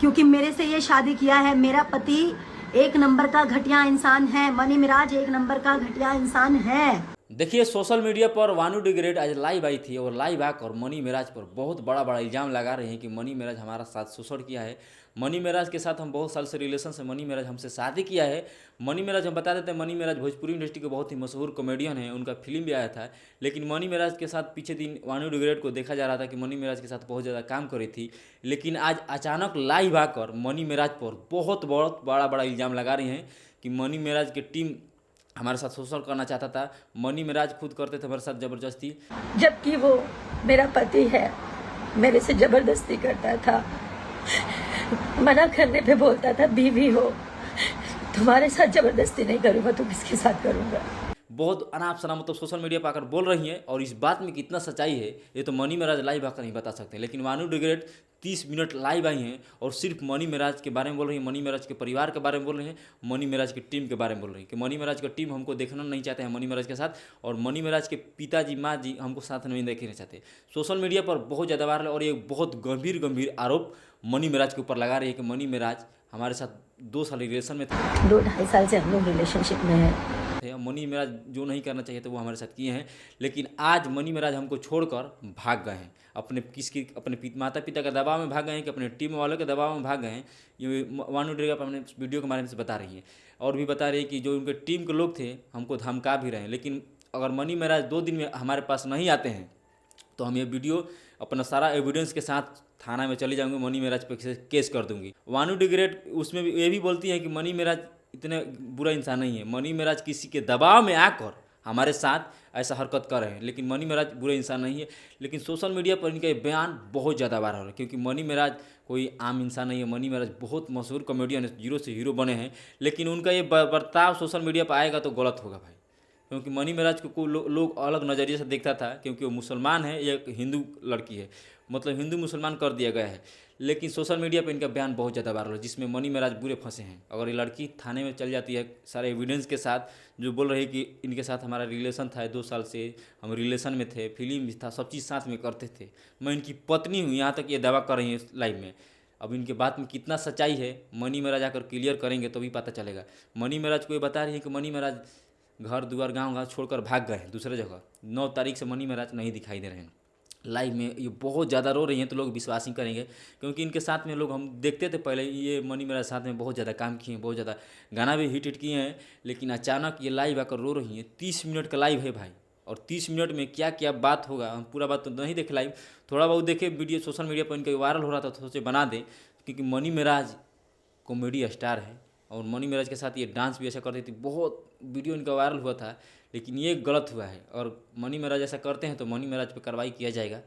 क्योंकि मेरे से ये शादी किया है। मेरा पति एक नंबर का घटिया इंसान है। मनी मिराज एक नंबर का घटिया इंसान है। देखिए, सोशल मीडिया पर वानू डी ग्रेट आज लाइव आई थी और लाइव आकर मनी मेराज पर बहुत बड़ा बड़ा इल्ज़ाम लगा रहे हैं कि मनी मेराज हमारा साथ शोषण किया है। मनी मेराज के साथ हम बहुत साल से रिलेशन से, मनी मेराज हमसे शादी किया है। मनी मेराज, हम बता देते हैं, मनी मेराज भोजपुरी इंडस्ट्री के बहुत ही मशहूर कॉमेडियन हैं। उनका फिल्म भी आया था। लेकिन मनी मेराज के साथ पीछे दिन वानू डी ग्रेट को देखा जा रहा था कि मनी मेराज के साथ बहुत ज़्यादा काम करी थी। लेकिन आज अचानक लाइव आकर मनी मेराज पर बहुत बहुत बड़ा बड़ा इल्ज़ाम लगा रही हैं कि मनी मेराज की टीम हमारे साथ शोषण करना चाहता था। मनी मेराज खुद करते थे हमारे साथ ज़बरदस्ती। जबकि वो मेरा पति है, मेरे से जबरदस्ती करता था। मना करने पे बोलता था बीवी हो, तुम्हारे साथ जबरदस्ती नहीं करूंगा तो किसके साथ करूंगा। बहुत अनाप शनाप मतलब सोशल मीडिया पर आकर बोल रही हैं, और इस बात में कितना सच्चाई है ये तो मनी मेराज लाइव आकर नहीं बता सकते। लेकिन वानू डी ग्रेट 30 मिनट लाइव आई हैं और सिर्फ मनी मेराज के बारे में बोल रही हैं, मनी मेराज के परिवार के बारे में बोल रही हैं, मनी मेराज की टीम के बारे में बोल रही हैं कि मनी मेराज का टीम हमको देखना नहीं चाहते हैं मनी मेराज के साथ, और मनी मेराज के पिताजी माँ जी हमको साथ नहीं देखना चाहते। सोशल मीडिया पर बहुत ज़्यादा वायरल, और ये बहुत गंभीर गंभीर आरोप मनी मेराज के ऊपर लगा रही है कि मनी मेराज हमारे साथ 2 साल रिलेशन में थे। 2-2.5 साल से हम लोग रिलेशनशिप में हैं। मनी मेराज जो नहीं करना चाहिए तो वो हमारे साथ किए हैं। लेकिन आज मनी मेराज हमको छोड़कर भाग गए हैं, अपने माता पिता के दबाव में भाग गए हैं कि अपने टीम वालों के दबाव में भाग गए हैं। ये वानू डी ग्रेट अपने वीडियो के माध्यम से बता रही है, और भी बता रही है कि जो उनके टीम के लोग थे हमको धमका भी रहे हैं। लेकिन अगर मनी मेराज 2 दिन में हमारे पास नहीं आते हैं तो हम ये वीडियो अपना सारा एविडेंस के साथ थाना में चले जाऊंगी, मनी मेराज पे केस कर दूंगी। वानू डी ग्रेट उसमें भी ये भी बोलती हैं कि मनी मेराज इतने बुरा इंसान नहीं है। मनी मेराज किसी के दबाव में आकर हमारे साथ ऐसा हरकत कर रहे हैं, लेकिन मनी मेराज बुरे इंसान नहीं है। लेकिन सोशल मीडिया पर इनका ये बयान बहुत ज़्यादा वायरल हो रहा है, क्योंकि मनी मेराज कोई आम इंसान नहीं है। मनी मेराज बहुत मशहूर कॉमेडियन है, जीरो से हीरो बने हैं। लेकिन उनका ये बर्ताव सोशल मीडिया पर आएगा तो गलत होगा भाई, क्योंकि मनी मेराज को लोग अलग नज़रिए से देखता था, क्योंकि वो मुसलमान है, एक हिंदू लड़की है, मतलब हिंदू मुसलमान कर दिया गया है। लेकिन सोशल मीडिया पे इनका बयान बहुत ज़्यादा वायरल है, जिसमें मनी मेराज बुरे फंसे हैं। अगर ये लड़की थाने में चल जाती है सारे एविडेंस के साथ, जो बोल रही है कि इनके साथ हमारा रिलेशन था, 2 साल से हम रिलेशन में थे, फिल्म भी था, सब चीज़ साथ में करते थे, मैं इनकी पत्नी हूँ, यहाँ तक ये दावा कर रही है लाइव में। अब इनके बात में कितना सच्चाई है मनी मेराज आकर क्लियर करेंगे तो भी पता चलेगा। मनी मेराज को ये बता रही है कि मनी मेराज घर दुआर गांव गांव छोड़कर भाग गए हैं दूसरे जगह। 9 तारीख से मनी मेराज नहीं दिखाई दे रहे हैं लाइव में। ये बहुत ज़्यादा रो रही हैं तो लोग विश्वास ही करेंगे, क्योंकि इनके साथ में लोग हम देखते थे पहले, ये मनी मेराज साथ में बहुत ज़्यादा काम किए हैं, बहुत ज़्यादा गाना भी हिट किए हैं। लेकिन अचानक ये लाइव आकर रो रही हैं। 30 मिनट का लाइव है भाई, और 30 मिनट में क्या क्या बात होगा हम पूरा बात तो नहीं देखे लाइव, थोड़ा बहुत देखे वीडियो सोशल मीडिया पर इनका वायरल हो रहा था तो सोचे बना दें, क्योंकि मनी मेराज कॉमेडी स्टार है, और मनी मेराज के साथ ये डांस भी ऐसा करती थी, बहुत वीडियो इनका वायरल हुआ था। लेकिन ये गलत हुआ है, और मनी मेराज ऐसा करते हैं तो मनी मेराज पे कार्रवाई किया जाएगा।